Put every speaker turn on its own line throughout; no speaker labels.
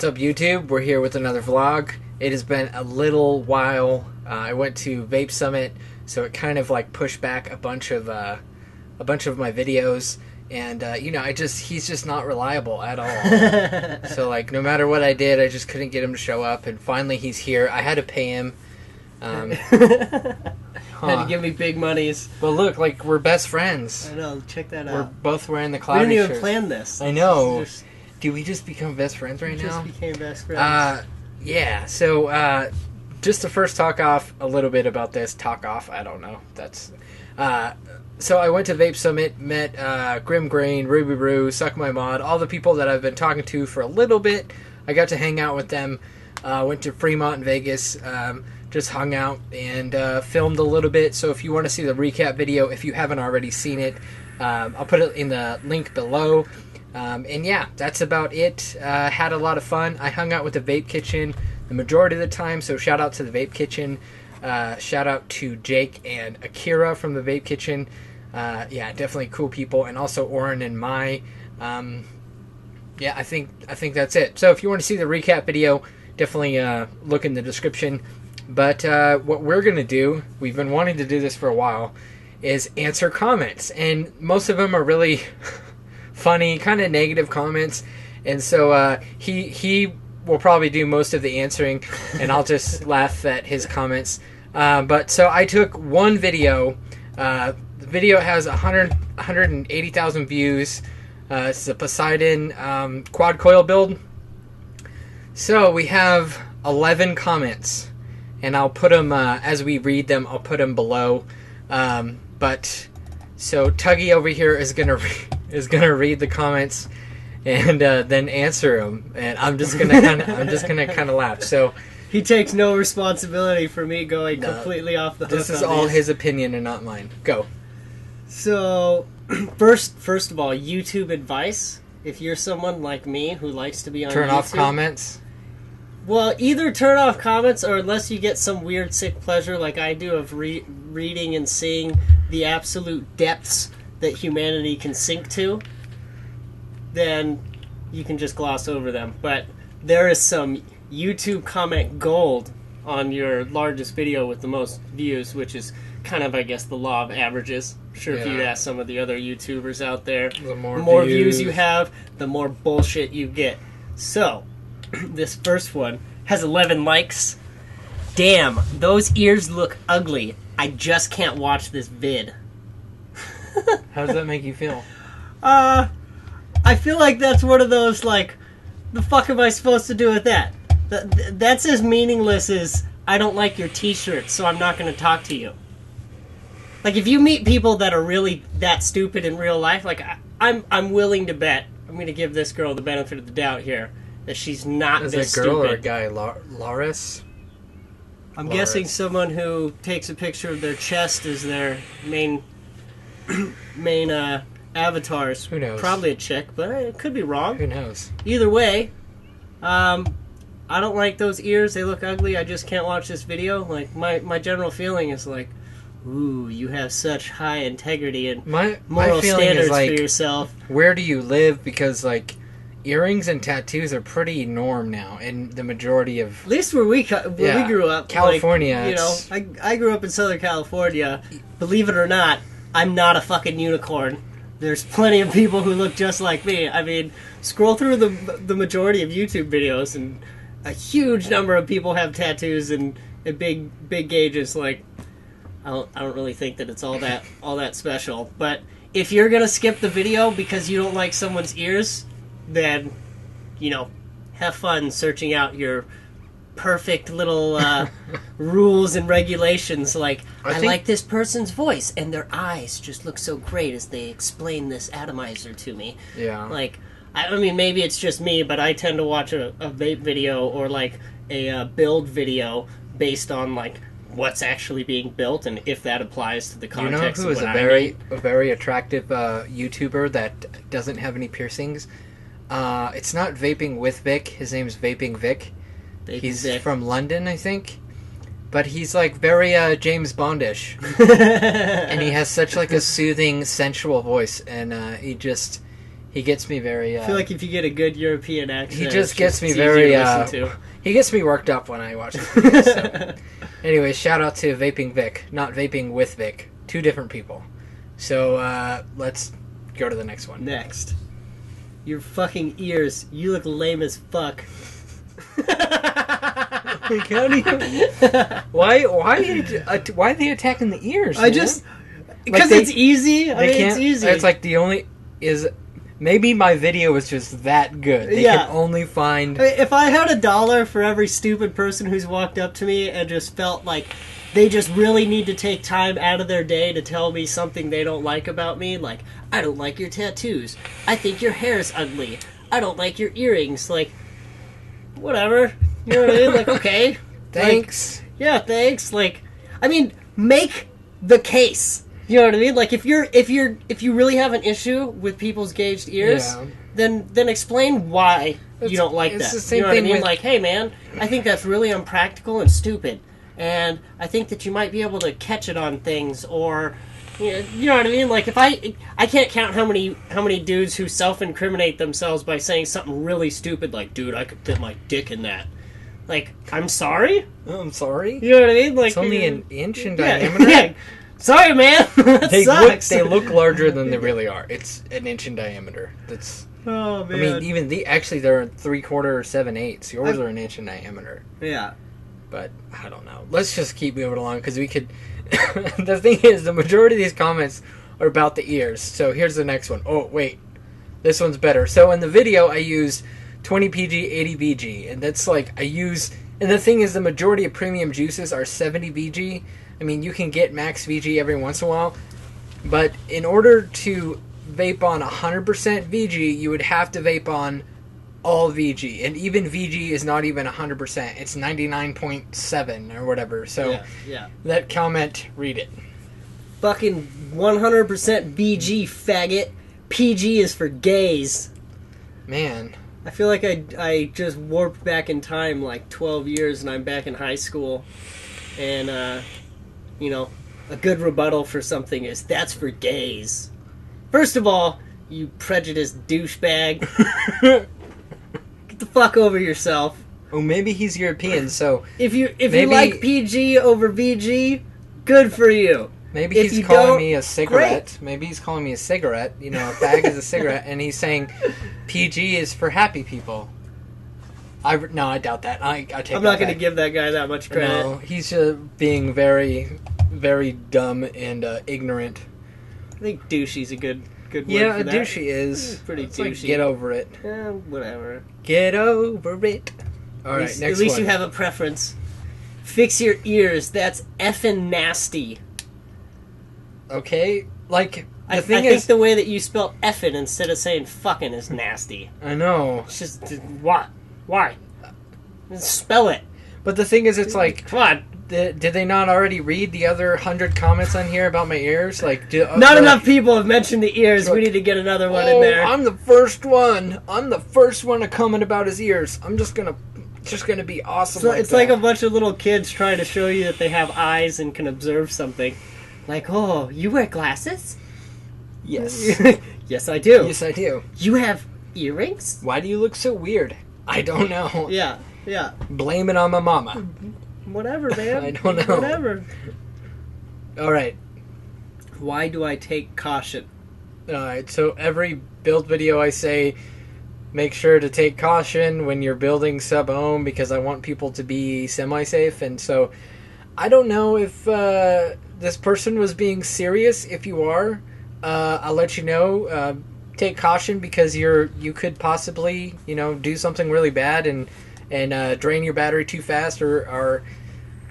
What's up, YouTube? We're here with another vlog. It has been a little while. I went to Vape Summit, so it kind of like pushed back a bunch of my videos, and he's just not reliable at all. So like no matter what I did, I just couldn't get him to show up, and finally he's here. I had to pay him.
Had to give me big monies.
But look, like we're best friends.
I know. Check that out.
We're both wearing the cloudy
shirts. We didn't even
shirts.
plan this.
I know. Do we just become best friends right now?
We just became best friends.
Yeah. So, just to first talk off a little bit about this. Talk off. I don't know. That's. So I went to Vape Summit, met Grim Grain, Ruby Brew, Suck My Mod, all the people that I've been talking to for a little bit. I got to hang out with them. Went to Fremont in Vegas. Just hung out and filmed a little bit. So if you want to see the recap video, if you haven't already seen it, I'll put it in the link below. And yeah, that's about it. Had a lot of fun. I hung out with the Vape Kitchen the majority of the time, so shout out to the Vape Kitchen. Shout out to Jake and Akira from the Vape Kitchen. Yeah, definitely cool people. And also Oren and Mai. Yeah, I think that's it. So if you want to see the recap video, definitely look in the description. But what we're going to do, we've been wanting to do this for a while, is answer comments. And most of them are really funny, kind of negative comments. And so he will probably do most of the answering, and I'll just laugh at his comments. But so I took one video. The video has 180,000 views. It's a Poseidon quad coil build. So we have 11 comments. And I'll put them, as we read them, I'll put them below. But so Tuggy over here is gonna read the comments and then answer them. And I'm just gonna kind of laugh. So
he takes no responsibility for me going completely off the hook.
This is all his opinion and not mine. Go.
So first of all, YouTube advice: if you're someone like me who likes to be on
turn
YouTube,
off comments.
Well, either turn off comments, or unless you get some weird sick pleasure like I do of reading and seeing the absolute depths that humanity can sink to, then you can just gloss over them. But there is some YouTube comment gold on your largest video with the most views, which is kind of, I guess, the law of averages. Sure, if you'd ask some of the other YouTubers out there, the more views you have, the more bullshit you get. So this first one has 11 likes. Damn, those ears look ugly. I just can't watch this vid.
How does that make you feel?
I feel like that's one of those, like, the fuck am I supposed to do with that? That's as meaningless as, I don't like your t-shirt, so I'm not going to talk to you. Like, if you meet people that are really that stupid in real life, like, I'm willing to bet, I'm going to give this girl the benefit of the doubt here, that she's not this stupid. Is it a girl or a guy?
Loris?
I'm guessing someone who takes a picture of their chest as their main avatars.
Who knows?
Probably a chick, but it could be wrong.
Who knows?
Either way, I don't like those ears. They look ugly. I just can't watch this video. Like, my general feeling is like, ooh, you have such high integrity and moral standards for yourself.
Where do you live? Because, like, earrings and tattoos are pretty norm now in the majority of...
At least where we grew up.
California.
Like, I grew up in Southern California. Believe it or not, I'm not a fucking unicorn. There's plenty of people who look just like me. I mean, scroll through the majority of YouTube videos, and a huge number of people have tattoos and big gauges. Like, I don't really think that it's all that special. But if you're gonna skip the video because you don't like someone's ears, then, have fun searching out your perfect little rules and regulations. Like, I like this person's voice, and their eyes just look so great as they explain this atomizer to me.
Yeah.
Like, I mean, maybe it's just me, but I tend to watch a vape video or, like, a build video based on, like, what's actually being built and if that applies to the context of what I need.
A very attractive YouTuber that doesn't have any piercings? It's not Vaping with Vic. His name's Vaping Vic. He's from London, I think. But he's like very James Bondish. And he has such like a soothing, sensual voice. And He gets me very...
I feel like if you get a good European accent...
He just gets me
it's
very...
easier to listen to.
He gets me worked up when I watch it. So. Anyway, shout out to Vaping Vic. Not Vaping with Vic. Two different people. So, let's go to the next one.
Next. Your fucking ears. You look lame as fuck.
Why are they attacking the ears?
Because it's easy. It's easy.
It's like the only is maybe my video is just that good. They can only find.
If I had $1 for every stupid person who's walked up to me and just felt like they just really need to take time out of their day to tell me something they don't like about me, like I don't like your tattoos. I think your hair's ugly. I don't like your earrings. Like, whatever. You know what I mean? Like, okay.
Thanks.
Like, yeah, thanks. Like, I mean, make the case. You know what I mean? Like, if you really have an issue with people's gauged ears, then explain why you don't like that.
The same
you know what I
thing
mean? Like, hey man, I think that's really unpractical and stupid, and I think that you might be able to catch it on things, or you know what I mean? Like, if I can't count how many dudes who self-incriminate themselves by saying something really stupid, like, dude, I could fit my dick in that. Like, I'm sorry?
Oh, I'm sorry?
You know what I mean? Like,
it's only an inch in diameter?
Yeah. Sorry, man.
They
sucks.
They look larger than they really are. It's an inch in diameter. That's...
Oh, man.
I mean, even actually, they're 3/4 or 7/8. Yours are an inch in diameter.
Yeah.
But, I don't know. Let's just keep moving along, because we could... The thing is, the majority of these comments are about the ears. So, here's the next one. Oh, wait. This one's better. So, in the video, I used 20 PG, 80 VG. And that's like, I use... And the thing is, the majority of premium juices are 70 VG. I mean, you can get max VG every once in a while. But in order to vape on 100% VG, you would have to vape on all VG. And even VG is not even 100%. It's 99.7 or whatever. So, that comment, read it.
Fucking 100% VG, faggot. PG is for gays.
Man.
I feel like I just warped back in time like 12 years and I'm back in high school. And, you know, a good rebuttal for something is, that's for gays. First of all, you prejudiced douchebag. Get the fuck over yourself.
Oh, maybe he's European, so...
If you like PG over VG, good for you.
Maybe he's calling me a cigarette. Great. Maybe he's calling me a cigarette. You know, a fag is a cigarette, and he's saying PG is for happy people. No, I doubt that. I'm
not going to give that guy that much credit.
No, he's being very, very dumb and ignorant.
I think douchey's a good word
yeah,
for that.
Yeah, a douchey is.
It's pretty douchey.
Like, get over it.
Whatever.
Get over it. All right, next one.
At least you have a preference. Fix your ears. That's effing nasty.
Okay, like...
I think the way that you spell effing instead of saying fucking is nasty.
I know.
It's just... What? Why? Spell it.
But the thing is, it's like...
Come on.
Did they not already read the other 100 comments on here about my ears? Like,
not enough people have mentioned the ears. We need to get another one in there.
I'm the first one. I'm the first one to comment about his ears. I'm just gonna be awesome.
So it's like a bunch of little kids trying to show you that they have eyes and can observe something. Like, oh, you wear glasses?
Yes.
Yes, I do.
Yes, I do.
You have earrings?
Why do you look so weird? I don't know.
Yeah.
Blame it on my mama.
Whatever, man.
I don't know.
Whatever.
All right.
Why do I take caution?
All right. So every build video I say, make sure to take caution when you're building sub-ohm because I want people to be semi-safe. And so I don't know if this person was being serious. If you are, I'll let you know. Take caution because you could possibly, do something really bad and drain your battery too fast or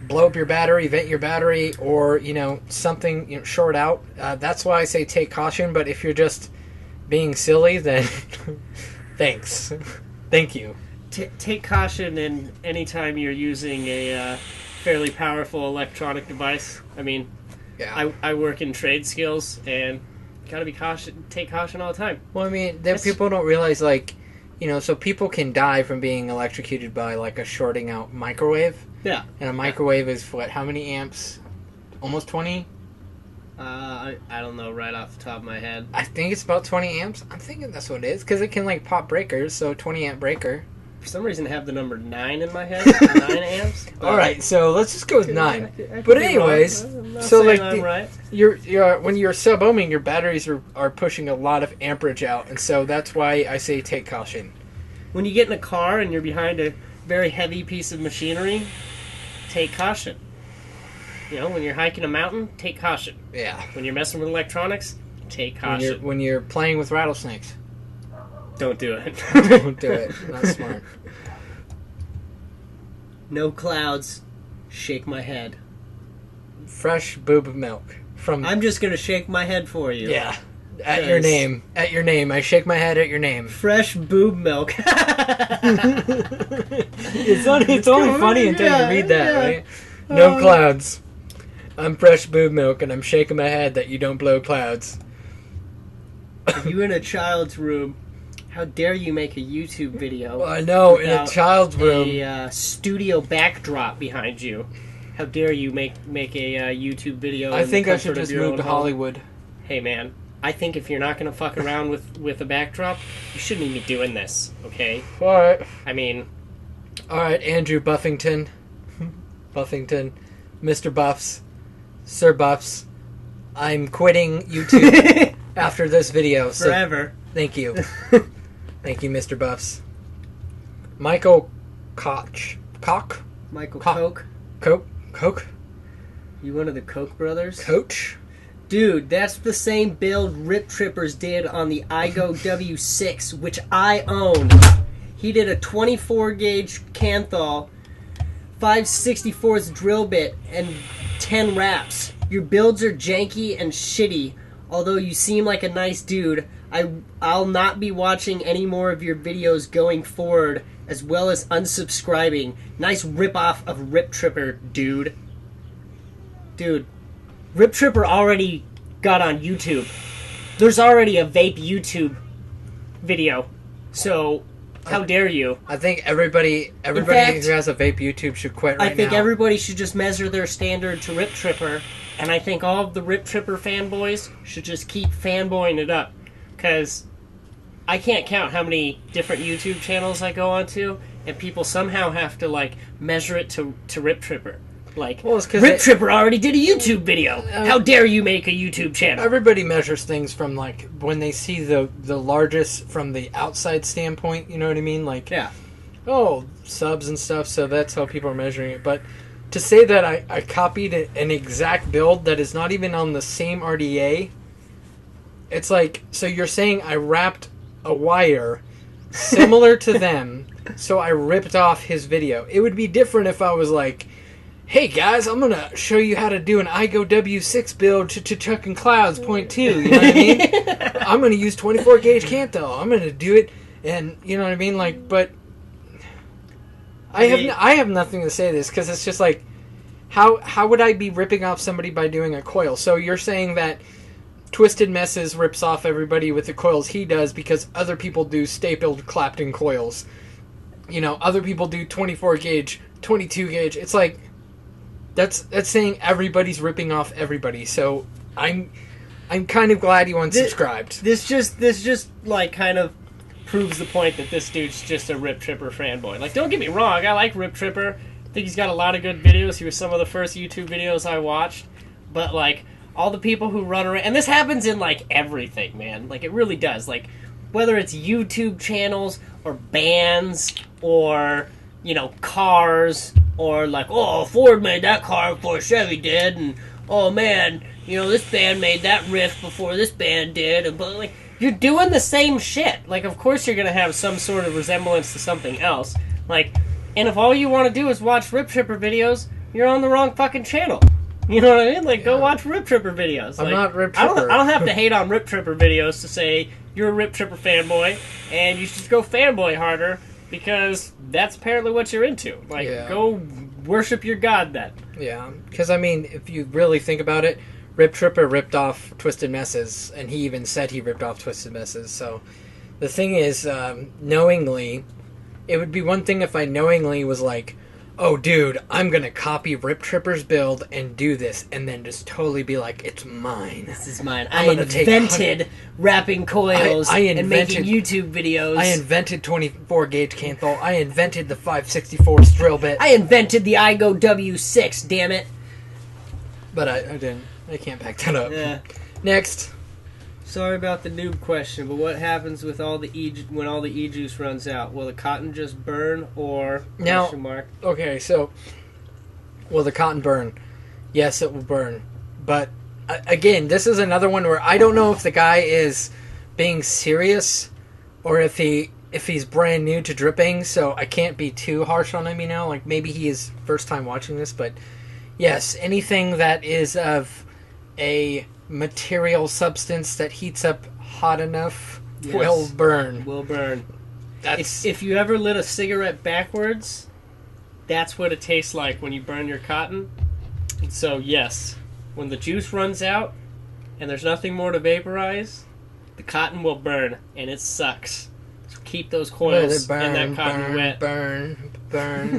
blow up your battery, vent your battery, or something short out. That's why I say take caution. But if you're just being silly, then thanks, thank you.
Take caution in anytime you're using a fairly powerful electronic device. I mean, yeah. I work in trade skills and gotta be take caution all the time.
Well, I mean, people don't realize, so people can die from being electrocuted by, a shorting out microwave.
Yeah.
And a microwave is, how many amps? Almost 20?
I don't know right off the top of my head.
I think it's about 20 amps. I'm thinking that's what it is, because it can, like, pop breakers, so 20 amp breaker.
For some reason, I have the number 9 in my head. 9 amps.
Alright, so let's just go with 9.
I could
But
be
anyways,
wrong. I'm not
so,
saying
like,
I'm right.
you're when you're sub-ohming, your batteries are pushing a lot of amperage out, and so that's why I say take caution.
When you get in a car and you're behind a very heavy piece of machinery, take caution. You know, when you're hiking a mountain, take caution.
Yeah.
When you're messing with electronics, take caution.
When you're playing with rattlesnakes.
Don't do it.
Don't do it. Not smart.
No clouds. Shake my head.
Fresh boob milk from.
I'm just gonna shake my head for you.
Yeah. At your name. At your name. I shake my head at your name.
Fresh boob milk.
It's only funny until you read that, right? No clouds. I'm fresh boob milk, and I'm shaking my head that you don't blow clouds.
You in a child's room. How dare you make a YouTube video?
Well, I know, in a child's room.
A studio backdrop behind you. How dare you make a YouTube video?
I think I should just move to Hollywood.
Hey, man. I think if you're not going to fuck around with a backdrop, you shouldn't even be doing this, okay?
Alright.
I mean...
Alright, Andrew Buffington. Buffington. Mr. Buffs. Sir Buffs. I'm quitting YouTube after this video. So
forever.
Thank you. Thank you, Mr. Buffs. Michael Koch.
Michael
Coke? Coke?
You one of the Koch brothers?
Coach?
Dude, that's the same build Rip Trippers did on the iGo W6, which I own. He did a 24 gauge Canthal, 5/64 drill bit, and 10 wraps. Your builds are janky and shitty. Although you seem like a nice dude, I'll not be watching any more of your videos going forward, as well as unsubscribing. Nice rip-off of Rip Tripper, dude. Dude, Rip Tripper already got on YouTube. There's already a Vape YouTube video. So, how dare you?
I think everybody who has a Vape YouTube should quit right now.
I think everybody should just measure their standard to Rip Tripper, and I think all of the Rip Tripper fanboys should just keep fanboying it up. Because I can't count how many different YouTube channels I go onto, and people somehow have to, like, measure it to Rip Tripper. Like, well, Rip Tripper already did a YouTube video. How dare you make a YouTube channel?
Everybody measures things from, like, when they see the largest from the outside standpoint, you know what I mean? Like,
yeah.
Oh, subs and stuff, so that's how people are measuring it. But to say that I copied an exact build that is not even on the same RDA, it's like, so you're saying I wrapped a wire similar to them, so I ripped off his video. It would be different if I was like, hey guys, I'm gonna show you how to do an iGo W6 build to Chucking Clouds .2, you know what I mean? I'm gonna use 24 gauge Canthal. I'm gonna do it, and you know what I mean? Like, but I have nothing to say to this, because it's just like, how would I be ripping off somebody by doing a coil? So you're saying that Twisted Messes rips off everybody with the coils he does because other people do stapled Clapton coils. You know, other people do 24 gauge, 22 gauge. It's like, that's saying everybody's ripping off everybody. So I'm kind of glad you unsubscribed.
This just like kind of proves the point that this dude's just a Rip Tripper fanboy. Like, don't get me wrong, I like Rip Tripper. I think he's got a lot of good videos. He was some of the first YouTube videos I watched. But like, all the people who run around, and this happens in like everything, man. Like, it really does. Like, whether it's YouTube channels or bands or, you know, cars, or like, oh, Ford made that car before Chevy did, and oh man, you know, this band made that riff before this band did, and but like, you're doing the same shit. Like, of course you're gonna have some sort of resemblance to something else. Like, and if all you want to do is watch Rip Tripper videos, you're on the wrong fucking channel. You know what I mean? Like, go watch Rip Tripper videos.
I'm
like,
not Rip Tripper.
I don't have to hate on Rip Tripper videos to say you're a Rip Tripper fanboy, and you should just go fanboy harder, because that's apparently what you're into. Like, go worship your god then. Yeah,
because, I mean, if you really think about it, Rip Tripper ripped off Twisted Messes, and he even said he ripped off Twisted Messes. So the thing is, knowingly, it would be one thing if I knowingly was like, oh, dude, I'm going to copy Rip Tripper's build and do this, and then just totally be like, it's mine.
This is mine.
I'm
I
gonna
invented wrapping coils and making YouTube videos.
I invented 24 gauge Canthal. I invented the 5/64 drill bit.
I invented the iGo W6, damn it.
But I didn't. I can't back that up.
Yeah.
Next.
Sorry about the noob question, but what happens with all the when all the e-juice runs out? Will the cotton just burn, or
now?
Question mark?
Okay, so will the cotton burn? Yes, it will burn. But again, this is another one where I don't know if the guy is being serious or if he's brand new to dripping. So I can't be too harsh on him. You know, like maybe he is first time watching this, but yes, anything that is of a material substance that heats up hot enough will burn.
Will burn.
That's
if you ever lit a cigarette backwards, that's what it tastes like when you burn your cotton. So yes, when the juice runs out and there's nothing more to vaporize, the cotton will burn, and it sucks. So keep those coils and that cotton wet.
Burn,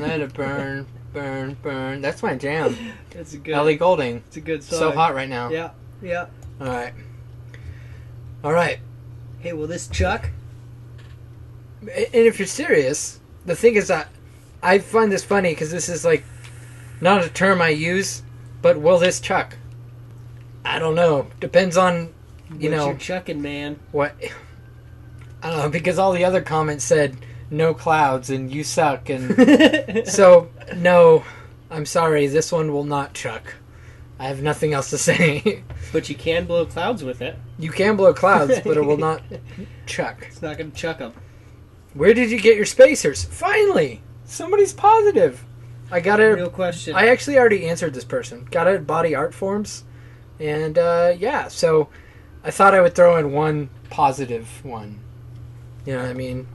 let it burn, burn. That's my jam.
It's a good
Ellie Goulding.
It's a good song.
So hot right now.
Yeah. Yeah.
All right.
Hey, will this chuck?
And if you're serious, the thing is that I find this funny because this is like not a term I use, but will this chuck? I don't know. Depends on
What you're chucking, man.
What? I don't know, because all the other comments said no clouds and you suck, and so no, I'm sorry, this one will not chuck. I have nothing else to say.
But you can blow clouds with it.
You can blow clouds, but it will not chuck.
It's not going to chuck them.
Where did you get your spacers? Finally! Somebody's positive. I got it.
Real question.
I actually already answered this person. Got it at Body Art Forms. And, yeah, so I thought I would throw in one positive one. You know what I mean?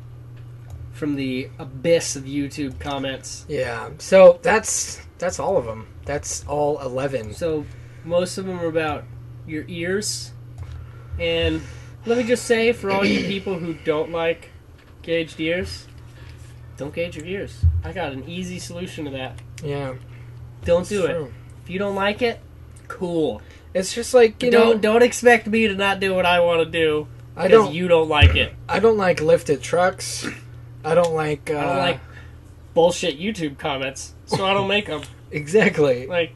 From the abyss of YouTube comments.
Yeah, so that's all of them. That's all 11.
So most of them are about your ears. And let me just say, for all you people who don't like gauged ears, don't gauge your ears. I got an easy solution to that.
Yeah.
Don't do it. If you don't like it, cool.
It's just like, you know...
Don't expect me to not do what I want to do
because
you don't like it.
I don't like lifted trucks. I don't like...
I don't like bullshit YouTube comments, so I don't make them.
Exactly.
Like,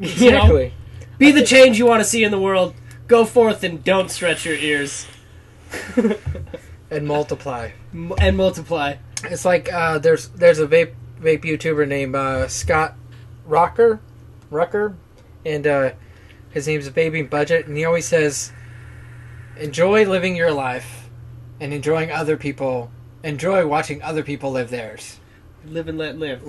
exactly.
Be the change you want to see in the world. Go forth and don't stretch your ears.
And multiply.
And multiply.
It's like there's a vape YouTuber named Scott Rucker, and his name's Vaping Budget, and he always says, "Enjoy living your life, and enjoy watching other people live theirs."
Live and let live.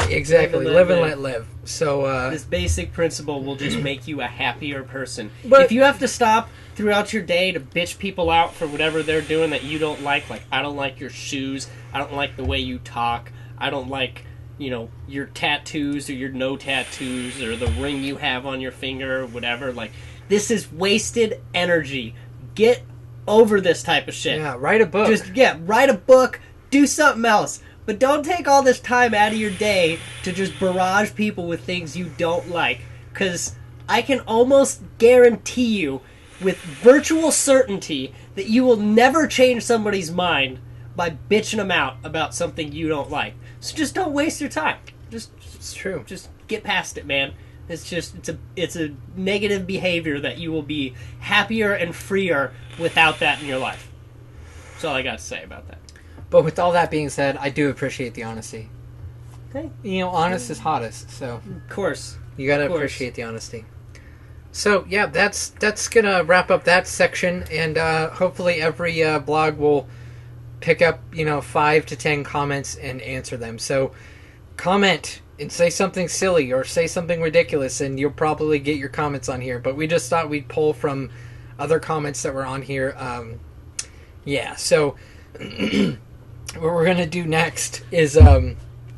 Exactly. Live and let live. So
this basic principle will just make you a happier person.
But
if you have to stop throughout your day to bitch people out for whatever they're doing that you don't like I don't like your shoes, I don't like the way you talk, I don't like, your tattoos or your no tattoos or the ring you have on your finger or whatever, like, this is wasted energy. Get over this type of shit.
Yeah, write a book.
Write a book, do something else. But don't take all this time out of your day to just barrage people with things you don't like. Because I can almost guarantee you, with virtual certainty, that you will never change somebody's mind by bitching them out about something you don't like. So just don't waste your time.
It's true.
Just get past it, man. It's a negative behavior that you will be happier and freer without that in your life. That's all I got to say about that.
But with all that being said, I do appreciate the honesty.
Okay.
Honest is hottest, so...
Of course.
You gotta appreciate the honesty. So, yeah, that's gonna wrap up that section, and hopefully every blog will pick up, 5 to 10 comments and answer them. So, comment and say something silly or say something ridiculous, and you'll probably get your comments on here. But we just thought we'd pull from other comments that were on here. Yeah, so... What we're going to do next is,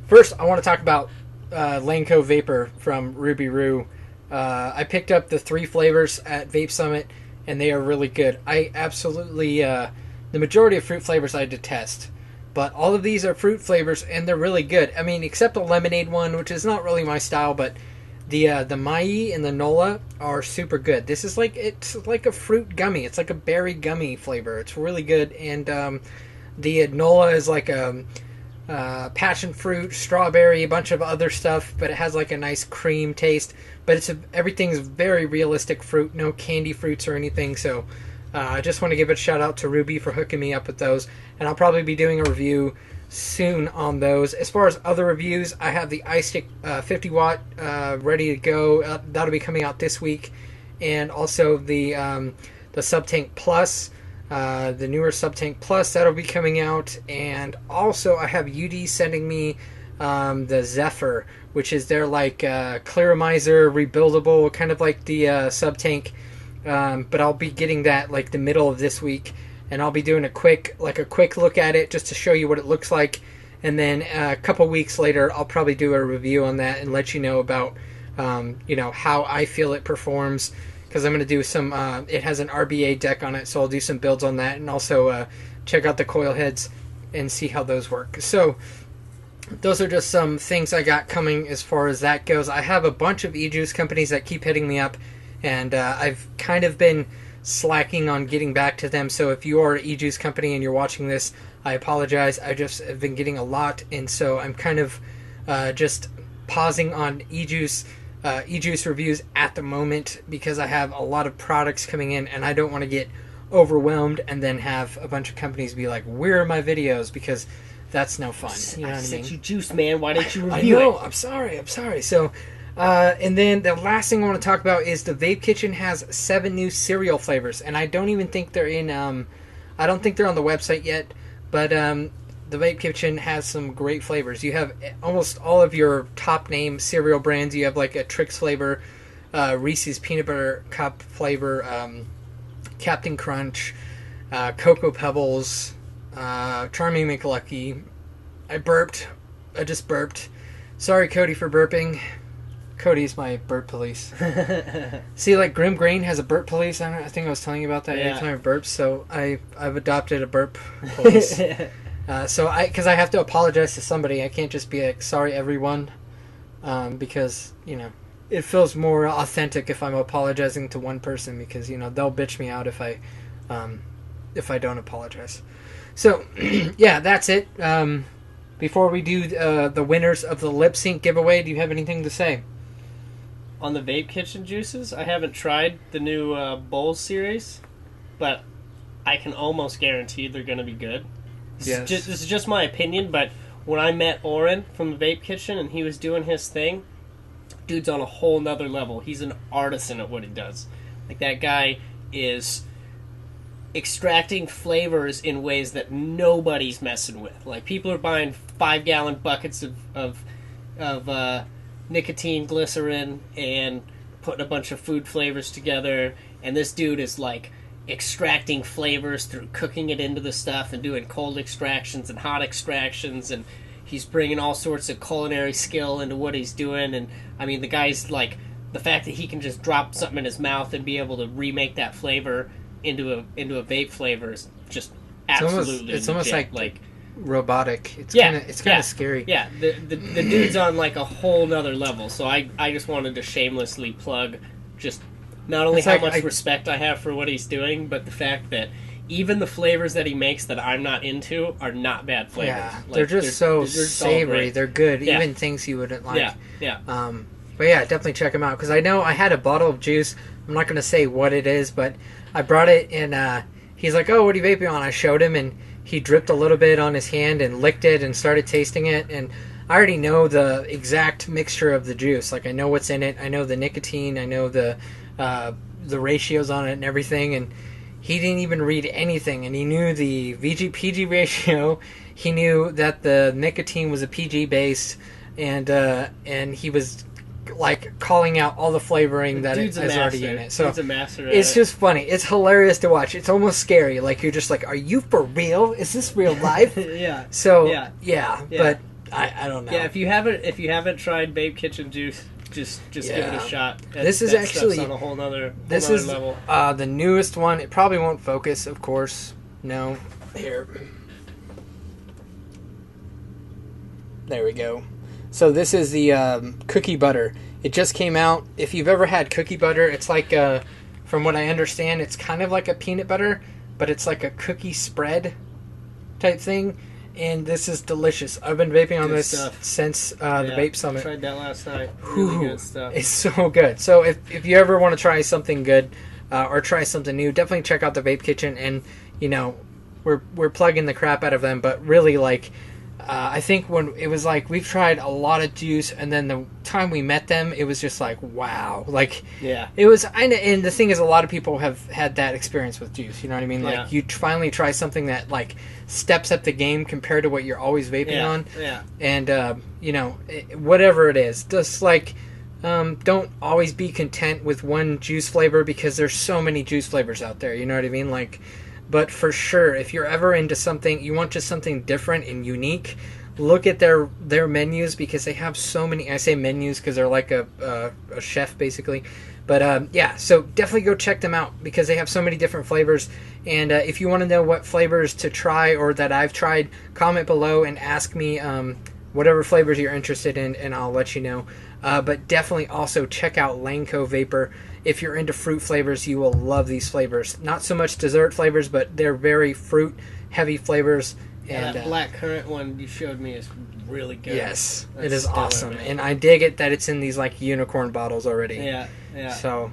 first I want to talk about Lanco Vapor from Ruby Roo. I picked up the 3 flavors at Vape Summit, and they are really good. I absolutely, the majority of fruit flavors I detest. But all of these are fruit flavors, and they're really good. I mean, except the lemonade one, which is not really my style, but the Mai and the Nola are super good. This is it's like a fruit gummy. It's like a berry gummy flavor. It's really good. And the Nola is like a passion fruit, strawberry, a bunch of other stuff, but it has like a nice cream taste. But everything's very realistic fruit, no candy fruits or anything. So I just want to give a shout out to Ruby for hooking me up with those. And I'll probably be doing a review soon on those. As far as other reviews, I have the iStick 50 watt ready to go. That'll be coming out this week, and also the SubTank Plus, the newer SubTank Plus, that'll be coming out. And also I have UD sending me the Zephyr, which is their like Clearamizer rebuildable, kind of like the SubTank, but I'll be getting that like the middle of this week. And I'll be doing a quick look at it just to show you what it looks like. And then a couple weeks later, I'll probably do a review on that and let you know about, how I feel it performs. Because I'm going to do some, it has an RBA deck on it, so I'll do some builds on that. And also check out the coil heads and see how those work. So those are just some things I got coming as far as that goes. I have a bunch of e-juice companies that keep hitting me up. And I've kind of been slacking on getting back to them, so if you are an e-juice company and you're watching this, I apologize. I just have been getting a lot, and so I'm kind of just pausing on e-juice reviews at the moment because I have a lot of products coming in, and I don't want to get overwhelmed and then have a bunch of companies be like, "Where are my videos?" Because that's no fun. You know what I mean?
You juice, man. Why didn't you review it?
I'm sorry. So. And then the last thing I want to talk about is the Vape Kitchen has 7 new cereal flavors, and I don't even think they're in. I don't think they're on the website yet, but the Vape Kitchen has some great flavors. You have almost all of your top name cereal brands. You have like a Trix flavor, Reese's Peanut Butter Cup flavor, Captain Crunch, Cocoa Pebbles, Charming McLucky. I just burped. Sorry, Cody, for burping. Cody's my burp police. See, like Grim Grain has a burp police. I think I was telling you about that every time I burp. So I've adopted a burp police. Because I have to apologize to somebody. I can't just be like, sorry everyone, because it feels more authentic if I'm apologizing to one person, because they'll bitch me out if I don't apologize. So yeah, that's it. Before we do the winners of the lip sync giveaway, do you have anything to say?
On the Vape Kitchen juices, I haven't tried the new Bowls series, but I can almost guarantee they're going to be good.
Yes.
This is just my opinion, but when I met Oren from the Vape Kitchen and he was doing his thing, dude's on a whole nother level. He's an artisan at what he does. Like, that guy is extracting flavors in ways that nobody's messing with. Like, people are buying 5-gallon buckets of nicotine glycerin and putting a bunch of food flavors together, and this dude is like extracting flavors through cooking it into the stuff and doing cold extractions and hot extractions, and he's bringing all sorts of culinary skill into what he's doing. And I mean, the guy's like, the fact that he can just drop something in his mouth and be able to remake that flavor into a vape flavor is just absolutely
it's almost like robotic. It's kind of scary.
Yeah, the dude's on like a whole nother level. So I just wanted to shamelessly plug just not only how much respect I have for what he's doing, but the fact that even the flavors that he makes that I'm not into are not bad flavors.
Yeah, like, they're so savory. They're good. Yeah. Even things you wouldn't like.
Yeah.
But yeah, definitely check them out, because I know I had a bottle of juice. I'm not going to say what it is, but I brought it, and he's like, "Oh, what are you vaping on?" I showed him, and he dripped a little bit on his hand and licked it and started tasting it. And I already know the exact mixture of the juice. Like, I know what's in it. I know the nicotine. I know the ratios on it and everything. And he didn't even read anything. And he knew the VG-PG ratio. He knew that the nicotine was a PG base. And he was like calling out all the flavoring that is already in it. So
Dude's a master at
it's just funny. It's hilarious to watch. It's almost scary. Like, you're just like, are you for real? Is this real life?
Yeah.
So yeah. But I don't know.
Yeah, if you haven't tried Vape Kitchen juice, just give it a shot.
This is actually
on a whole nother
level. The newest one. It probably won't focus, of course. No. Here. There we go. So this is the cookie butter. It just came out. If you've ever had cookie butter, it's like, from what I understand, it's kind of like a peanut butter, but it's like a cookie spread type thing. And this is delicious. I've been vaping on this since the Vape Summit.
I tried that last night. Really good stuff.
It's so good. So if you ever want to try something good or try something new, definitely check out the Vape Kitchen. And, you know, we're plugging the crap out of them, but really, like, I think when it was like we've tried a lot of juice, and then the time we met them, it was just like, wow, like, it was. And the thing is, a lot of people have had that experience with juice. You know what I mean? Like, you finally try something that like steps up the game compared to what you're always vaping on. And you know, whatever it is, just like. Don't always be content with one juice flavor, because there's so many juice flavors out there. You know what I mean? Like. But for sure, if you're ever into something, you want just something different and unique, look at their menus, because they have so many. I say menus because they're like a chef, basically. But yeah, so definitely go check them out, because they have so many different flavors. And if you want to know what flavors to try or that I've tried, comment below and ask me whatever flavors you're interested in, and I'll let you know. But definitely also check out Lanco Vapor. If you're into fruit flavors, you will love these flavors. Not so much dessert flavors, but they're very fruit-heavy flavors. And
that black currant one you showed me is really good.
Yes, it is awesome. And I dig it that it's in these, like, unicorn bottles already.
Yeah.
So,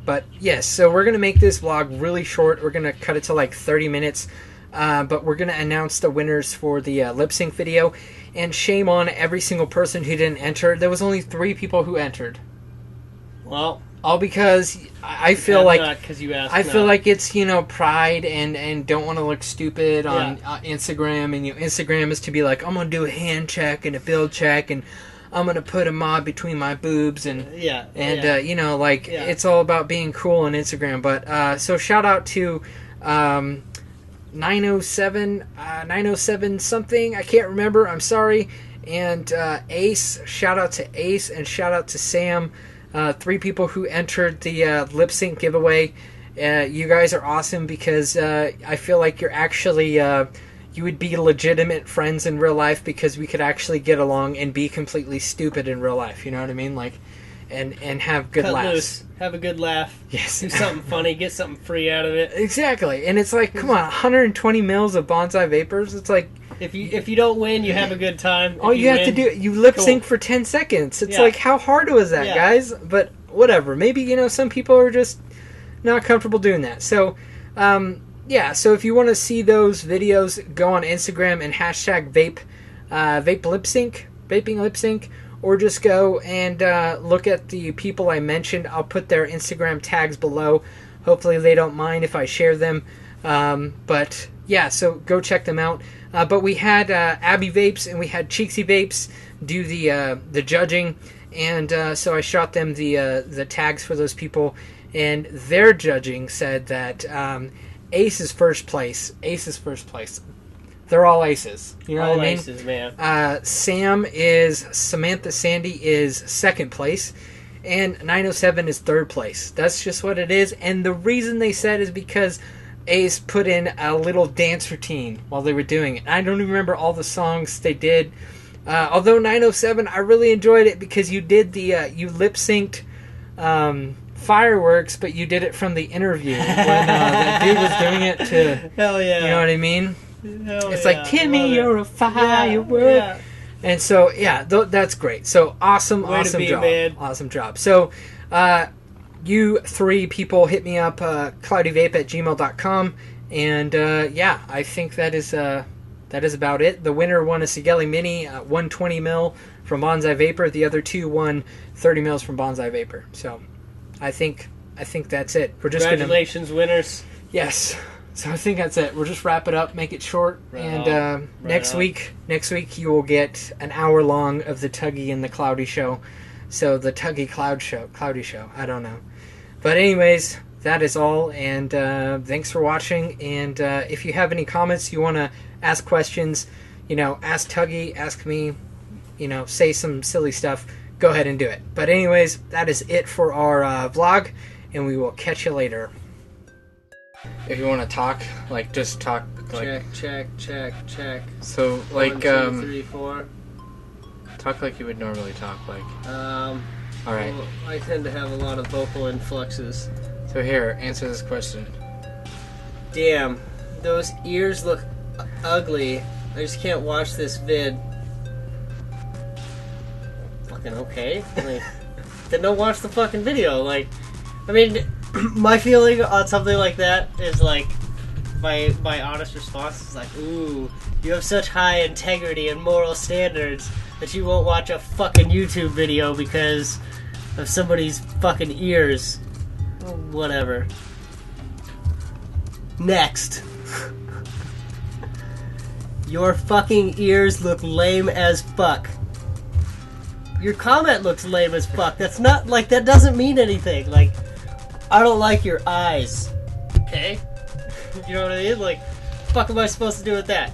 but yes, so we're going to make this vlog really short. We're going to cut it to, like, 30 minutes. But we're going to announce the winners for the lip sync video. And shame on every single person who didn't enter. There was only 3 people who entered.
Well...
All because I feel like
feel
like it's, you know, pride and don't want to look stupid on Instagram, and, you know, Instagram is to be like, I'm gonna do a hand check and a build check, and I'm gonna put a mod between my boobs, and you know, like, it's all about being cool on Instagram. But so shout out to 907 something, I can't remember, I'm sorry, and Ace, shout out to Ace, and shout out to Sam. 3 people who entered the lip sync giveaway. You guys are awesome, because I feel like you're actually you would be legitimate friends in real life, because we could actually get along and be completely stupid in real life. You know what I mean? Like, and have good laughs.
Loose. Have a good laugh.
Yes.
Do something funny. Get something free out of it.
Exactly. And it's like, come on, 120 mils of bonsai vapors. It's like,
if you don't win, you have a good time.
All you have to do, you lip sync for 10 seconds. It's like, how hard was that, guys? But whatever. Maybe, you know, some people are just not comfortable doing that. So, yeah. So if you want to see those videos, go on Instagram and hashtag vape lip sync, vaping lip sync, or just go and look at the people I mentioned. I'll put their Instagram tags below. Hopefully they don't mind if I share them. But yeah, so go check them out. But we had Abby Vapes and we had Cheexie Vapes do the judging, and so I shot them the tags for those people, and their judging said that Ace is first place. Ace is first place. They're all aces. You know
all
what I mean?
Aces, man.
Samantha Sandy is second place, and 907 is third place. That's just what it is. And the reason they said is because Ace put in a little dance routine while they were doing it. I don't even remember all the songs they did. Although 907, I really enjoyed it because you did you lip synced Fireworks, but you did it from the interview when that dude was doing it to.
Hell yeah!
You know what I mean? It's like, Timmy, you're a firework.
Yeah.
And so, yeah, that's great. So, awesome job. Man. Awesome job. So, you 3 people hit me up, cloudyvape@gmail.com. And, yeah, I think that is about it. The winner won a Sigelli Mini, 120 mil from Bonsai Vapor. The other 2 won 30 mils from Bonsai Vapor. So, I think that's it. We're just
Congratulations, winners.
Yes. So I think that's it. We'll just wrap it up, make it short, and next week you will get an hour long of the Tuggy and the Cloudy show. So the Tuggy Cloudy show. I don't know, but anyways, that is all. And thanks for watching. And if you have any comments, you want to ask questions, you know, ask Tuggy, ask me, you know, say some silly stuff. Go ahead and do it. But anyways, that is it for our vlog, and we will catch you later. If you want to talk, like, just talk. Like,
check.
So, like,
1, 2, 3, 4.
Talk like you would normally talk like. All right.
Well, I tend to have a lot of vocal influxes.
So here, answer this question.
Damn, those ears look ugly. I just can't watch this vid. Fucking okay. Like, then don't watch the fucking video. Like, I mean, my feeling on something like that is like, my honest response is like, ooh, you have such high integrity and moral standards that you won't watch a fucking YouTube video because of somebody's fucking ears. Whatever. Next. Your fucking ears look lame as fuck. Your comment looks lame as fuck. That's not, like, that doesn't mean anything. Like, I don't like your eyes. Okay? You know what I mean? Like, fuck am I supposed to do with that?